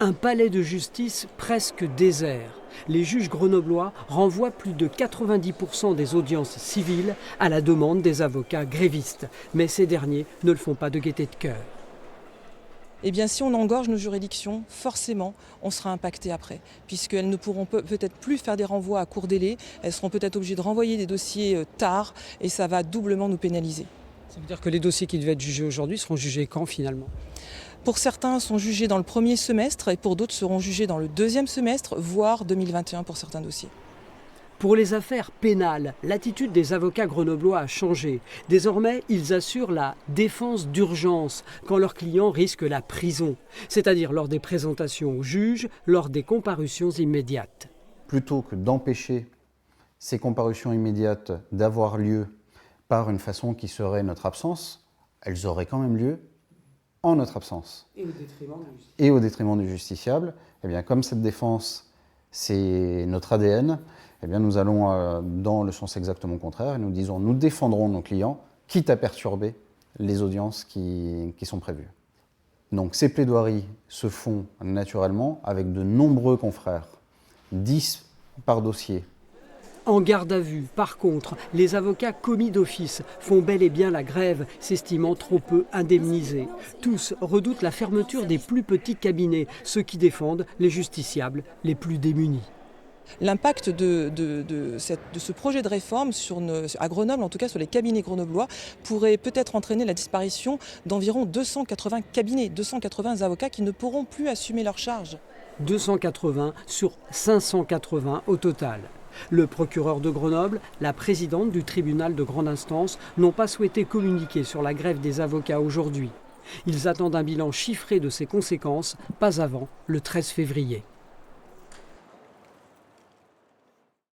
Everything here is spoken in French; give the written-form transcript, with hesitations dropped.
Un palais de justice presque désert. Les juges grenoblois renvoient plus de 90% des audiences civiles à la demande des avocats grévistes. Mais ces derniers ne le font pas de gaieté de cœur. Eh bien, si on engorge nos juridictions, forcément, on sera impacté après, puisqu'elles ne pourront peut-être plus faire des renvois à court délai, elles seront peut-être obligées de renvoyer des dossiers tard, et ça va doublement nous pénaliser. Ça veut dire que les dossiers qui devaient être jugés aujourd'hui seront jugés quand finalement ? Pour certains, sont jugés dans le premier semestre, et pour d'autres seront jugés dans le deuxième semestre, voire 2021 pour certains dossiers. Pour les affaires pénales, l'attitude des avocats grenoblois a changé. Désormais, ils assurent la défense d'urgence quand leurs clients risquent la prison, c'est-à-dire lors des présentations au juge, lors des comparutions immédiates. Plutôt que d'empêcher ces comparutions immédiates d'avoir lieu par une façon qui serait notre absence, elles auraient quand même lieu en notre absence. Et au détriment du justiciable. Eh bien, comme cette défense, c'est notre ADN, eh bien, nous allons dans le sens exactement contraire et nous disons nous défendrons nos clients, quitte à perturber les audiences qui sont prévues. Donc ces plaidoiries se font naturellement avec de nombreux confrères, 10 par dossier. En garde à vue, par contre, les avocats commis d'office font bel et bien la grève, s'estimant trop peu indemnisés. Tous redoutent la fermeture des plus petits cabinets, ceux qui défendent les justiciables les plus démunis. L'impact de ce projet de réforme à Grenoble, en tout cas sur les cabinets grenoblois, pourrait peut-être entraîner la disparition d'environ 280 cabinets, 280 avocats qui ne pourront plus assumer leurs charges. 280 sur 580 au total. Le procureur de Grenoble, la présidente du tribunal de grande instance n'ont pas souhaité communiquer sur la grève des avocats aujourd'hui. Ils attendent un bilan chiffré de ses conséquences, pas avant le 13 février.